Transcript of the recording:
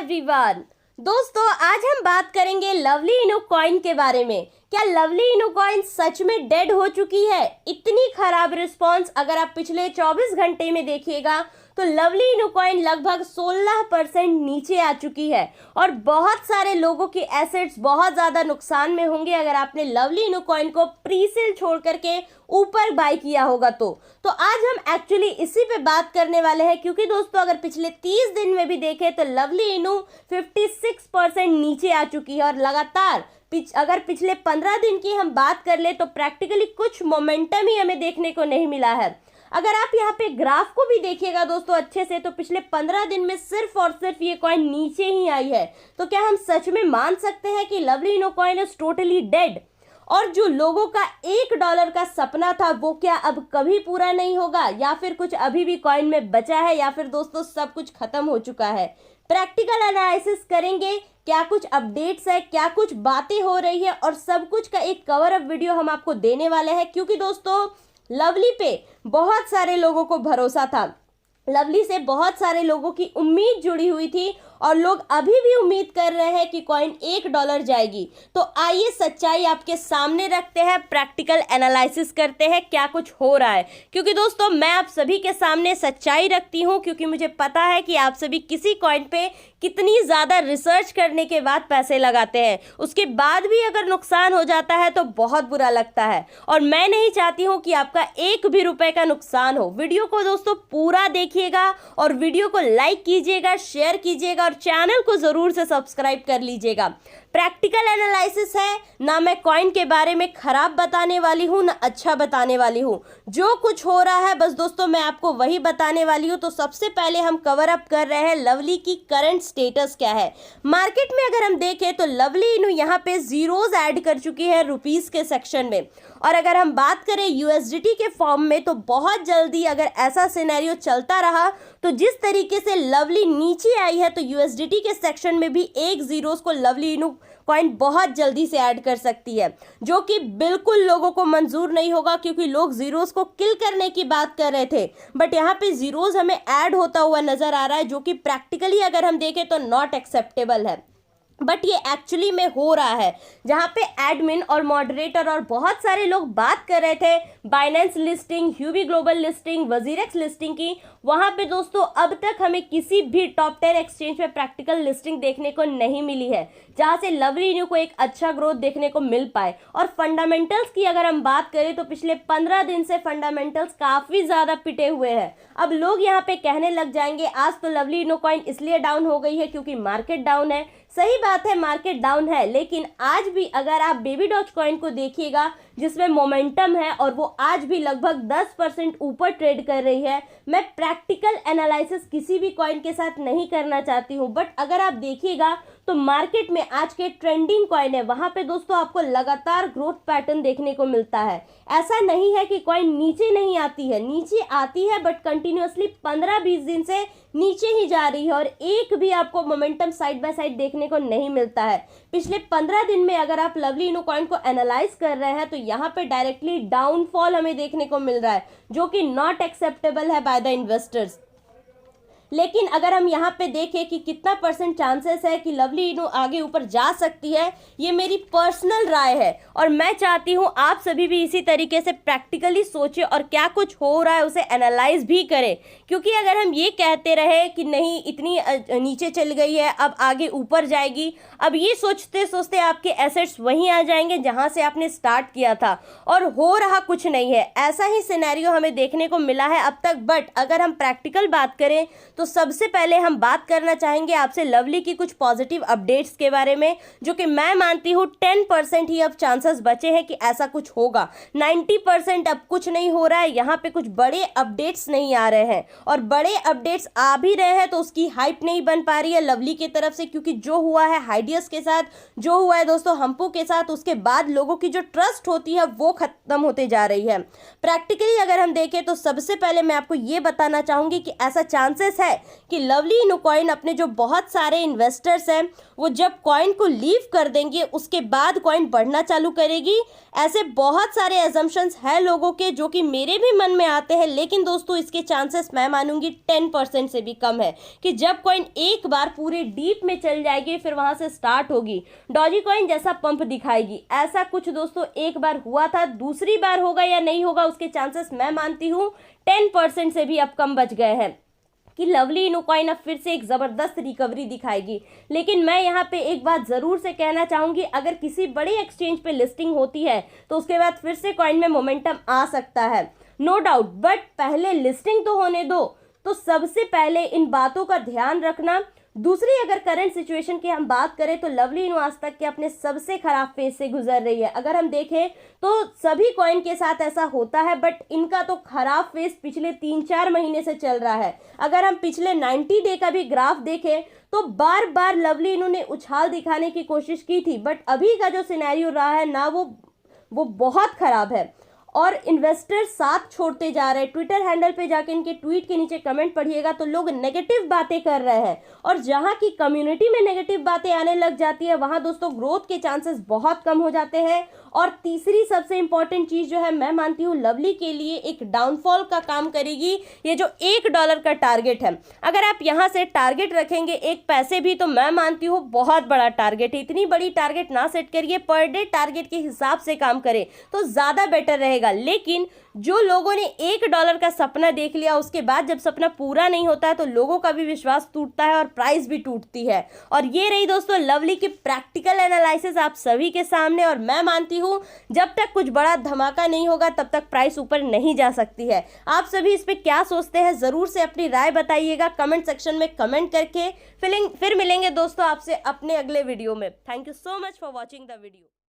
Everyone. दोस्तों, आज हम बात करेंगे लवली इनो कॉइन के बारे में। क्या लवली इनो कॉइन सच में डेड हो चुकी है? इतनी खराब रिस्पॉन्स अगर आप पिछले 24 घंटे में देखिएगा तो लवली इनो कॉइन लगभग 16% नीचे आ चुकी है और बहुत सारे लोगों के एसेट्स बहुत ज़्यादा नुकसान में होंगे अगर आपने लवली इनो कॉइन को प्री सेल छोड़ करके ऊपर बाय किया होगा तो आज हम एक्चुअली इसी पे बात करने वाले हैं, क्योंकि दोस्तों अगर पिछले 30 दिन में भी देखें तो लवली इनो 56% नीचे आ चुकी है और लगातार अगर पिछले 15 दिन की हम बात कर ले तो प्रैक्टिकली कुछ मोमेंटम ही हमें देखने को नहीं मिला है। अगर आप यहाँ पे ग्राफ को भी देखिएगा दोस्तों अच्छे से, तो पिछले 15 दिन में सिर्फ और सिर्फ ये कॉइन नीचे ही आई है। तो क्या हम सच में मान सकते हैं कि lovely Eno coin is totally dead? और जो लोगों का $1 का सपना था वो क्या अब कभी पूरा नहीं होगा, या फिर कुछ अभी भी कॉइन में बचा है, या फिर दोस्तों सब कुछ खत्म हो चुका है? प्रैक्टिकल एनालिसिस करेंगे, क्या कुछ अपडेट्स है, क्या कुछ बातें हो रही है, और सब कुछ का एक कवर अप वीडियो हम आपको देने वाले हैं। क्योंकि दोस्तों लवली पे बहुत सारे लोगों को भरोसा था, लवली से बहुत सारे लोगों की उम्मीद जुड़ी हुई थी और लोग अभी भी उम्मीद कर रहे हैं कि कॉइन $1 जाएगी। तो आइए सच्चाई आपके सामने रखते हैं, प्रैक्टिकल एनालिसिस करते हैं क्या कुछ हो रहा है। क्योंकि दोस्तों मैं आप सभी के सामने सच्चाई रखती हूं, क्योंकि मुझे पता है कि आप सभी किसी कॉइन पे कितनी ज़्यादा रिसर्च करने के बाद पैसे लगाते हैं, उसके बाद भी अगर नुकसान हो जाता है तो बहुत बुरा लगता है। और मैं नहीं चाहती हूँ कि आपका एक भी रुपए का नुकसान हो। वीडियो को दोस्तों पूरा देखिएगा और वीडियो को लाइक कीजिएगा, शेयर कीजिएगा और चैनल को ज़रूर से सब्सक्राइब कर लीजिएगा। प्रैक्टिकल एनालिसिस है, ना मैं कॉइन के बारे में खराब बताने वाली हूँ ना अच्छा बताने वाली हूँ। जो कुछ हो रहा है बस दोस्तों मैं आपको वही बताने वाली हूँ। तो सबसे पहले हम कवर अप कर रहे हैं लवली की करंट स्टेटस क्या है। मार्केट में अगर हम देखें तो लवली इनो यहाँ पे जीरोज ऐड कर चुकी है रुपीस के सेक्शन में, और अगर हम बात करें यूएसडीटी के फॉर्म में तो बहुत जल्दी अगर ऐसा सिनेरियो चलता रहा तो जिस तरीके से लवली नीचे आई है तो यूएसडीटी के सेक्शन में भी एक जीरोस को लवली इनो कॉइन बहुत जल्दी से ऐड कर सकती है, जो कि बिल्कुल लोगों को मंजूर नहीं होगा, क्योंकि लोग जीरोस को किल करने की बात कर रहे थे। बट यहाँ पे जीरोस हमें ऐड होता हुआ नजर आ रहा है, जो कि प्रैक्टिकली अगर हम देखें तो नॉट एक्सेप्टेबल है। बट ये एक्चुअली में हो रहा है, जहाँ पे एडमिन और मॉडरेटर और बहुत सारे लोग बात कर रहे थे Binance listing, Huobi global listing, WazirX listing की। वहाँ पे दोस्तों अब तक हमें किसी भी टॉप 10 एक्सचेंज में प्रैक्टिकल लिस्टिंग देखने को नहीं मिली है जहाँ से लवली इनो को एक अच्छा ग्रोथ देखने को मिल पाए। और फंडामेंटल्स की अगर हम बात करें तो पिछले 15 दिन से फंडामेंटल्स काफ़ी ज़्यादा पिटे हुए हैं। अब लोग यहाँ पे कहने लग जाएंगे आज तो लवली इनो कॉइन इसलिए डाउन हो गई है क्योंकि मार्केट डाउन है। सही बात है, मार्केट डाउन है, लेकिन आज भी अगर आप बेबी डॉज कॉइन को देखिएगा जिसमें मोमेंटम है और वो आज भी लगभग 10% ऊपर ट्रेड कर रही है। मैं प्रैक्टिकल एनालिसिस किसी भी कॉइन के साथ नहीं करना चाहती हूँ, बट अगर आप देखिएगा तो मार्केट में आज के ट्रेंडिंग कॉइन है वहाँ पे दोस्तों आपको लगातार ग्रोथ पैटर्न देखने को मिलता है। ऐसा नहीं है कि कॉइन नीचे नहीं आती है, नीचे आती है, बट कंटिन्यूअसली 15-20 दिन से नीचे ही जा रही है और एक भी आपको मोमेंटम साइड बाय साइड देखने को नहीं मिलता है। पिछले 15 दिन में अगर आप लवली इनो कॉइन को एनालाइज कर रहे हैं तो यहाँ पे डायरेक्टली डाउनफॉल हमें देखने को मिल रहा है, जो कि नॉट एक्सेप्टेबल है बाय द इन्वेस्टर्स। लेकिन अगर हम यहाँ पे देखें कि कितना % चांसेस है कि लवली इनो आगे ऊपर जा सकती है, ये मेरी पर्सनल राय है और मैं चाहती हूँ आप सभी भी इसी तरीके से प्रैक्टिकली सोचें और क्या कुछ हो रहा है उसे एनालाइज भी करें। क्योंकि अगर हम ये कहते रहे कि नहीं इतनी नीचे चल गई है अब आगे ऊपर जाएगी, अब ये सोचते सोचते आपके एसेट्स वहीं आ जाएंगे जहाँ से आपने स्टार्ट किया था और हो रहा कुछ नहीं है। ऐसा ही सिनेरियो हमें देखने को मिला है अब तक। बट अगर हम प्रैक्टिकल बात करें तो सबसे पहले हम बात करना चाहेंगे आपसे लवली की कुछ पॉजिटिव अपडेट्स के बारे में, जो कि मैं मानती हूँ 10% ही अब चांसेस बचे हैं कि ऐसा कुछ होगा। 90% अब कुछ नहीं हो रहा है, यहाँ पे कुछ बड़े अपडेट्स नहीं आ रहे हैं, और बड़े अपडेट्स आ भी रहे हैं तो उसकी हाइप नहीं बन पा रही है लवली की तरफ से, क्योंकि जो हुआ है हाइडियस के साथ, जो हुआ है दोस्तों हम्पू के साथ, उसके बाद लोगों की जो ट्रस्ट होती है वो खत्म होते जा रही है। प्रैक्टिकली अगर हम देखें तो सबसे पहले मैं आपको ये बताना चाहूंगी कि ऐसा चांसेस है है कि लवली इनू कॉइन अपने जो बहुत सारे इन्वेस्टर्स हैं वो जब कॉइन को लीव कर देंगे उसके बाद कॉइन बढ़ना चालू करेगी। ऐसे बहुत सारे एजम्पशंस हैं लोगों के जो कि मेरे भी मन में आते हैं, लेकिन दोस्तों इसके चांसेस मैं मानूंगी 10% से भी कम है कि जब कॉइन एक बार पूरे डीप में चल जाएगी फिर वहां से स्टार्ट होगी डॉजी कॉइन जैसा पंप दिखाएगी। ऐसा कुछ दोस्तों एक बार हुआ था, दूसरी बार होगा या नहीं होगा उसके चांसेस मैं मानती हूँ 10% से भी अब कम बच गए हैं कि लवली इनू कॉइन अब फिर से एक ज़बरदस्त रिकवरी दिखाएगी। लेकिन मैं यहाँ पे एक बात ज़रूर से कहना चाहूँगी, अगर किसी बड़े एक्सचेंज पे लिस्टिंग होती है तो उसके बाद फिर से कॉइन में मोमेंटम आ सकता है, नो डाउट, बट पहले लिस्टिंग तो होने दो। तो सबसे पहले इन बातों का ध्यान रखना। दूसरी अगर करंट सिचुएशन की हम बात करें तो लवली इनू आज तक के अपने सबसे खराब फेज से गुजर रही है। अगर हम देखें तो सभी कॉइन के साथ ऐसा होता है, बट इनका तो खराब फेज पिछले 3-4 महीने से चल रहा है। अगर हम पिछले 90 डे का भी ग्राफ देखें तो बार बार लवली इनू ने उछाल दिखाने की कोशिश की थी, बट अभी का जो सिनेरियो रहा है ना वो बहुत खराब है और इन्वेस्टर साथ छोड़ते जा रहे हैं। ट्विटर हैंडल पे जाके इनके ट्वीट के नीचे कमेंट पढ़िएगा तो लोग नेगेटिव बातें कर रहे हैं, और जहां की कम्युनिटी में नेगेटिव बातें आने लग जाती है वहां दोस्तों ग्रोथ के चांसेस बहुत कम हो जाते हैं। और तीसरी सबसे इंपॉर्टेंट चीज जो है मैं मानती हूँ लवली के लिए एक डाउनफॉल का काम करेगी, ये जो $1 का टारगेट है। अगर आप यहाँ से टारगेट रखेंगे एक पैसे भी तो मैं मानती हूँ बहुत बड़ा टारगेट है। इतनी बड़ी टारगेट ना सेट करिए, पर डे टारगेट के हिसाब से काम करें तो ज़्यादा बेटर रहेगा। लेकिन जो लोगों ने $1 का सपना देख लिया उसके बाद जब सपना पूरा नहीं होता है तो लोगों का भी विश्वास टूटता है और प्राइस भी टूटती है। और ये रही दोस्तों लवली की प्रैक्टिकल एनालिसिस आप सभी के सामने, और मैं मानती हूँ जब तक कुछ बड़ा धमाका नहीं होगा तब तक प्राइस ऊपर नहीं जा सकती है। आप सभी इस पे क्या सोचते हैं ज़रूर से अपनी राय बताइएगा कमेंट सेक्शन में कमेंट करके। फिर मिलेंगे दोस्तों आपसे अपने अगले वीडियो में। Thank you so much for watching the video.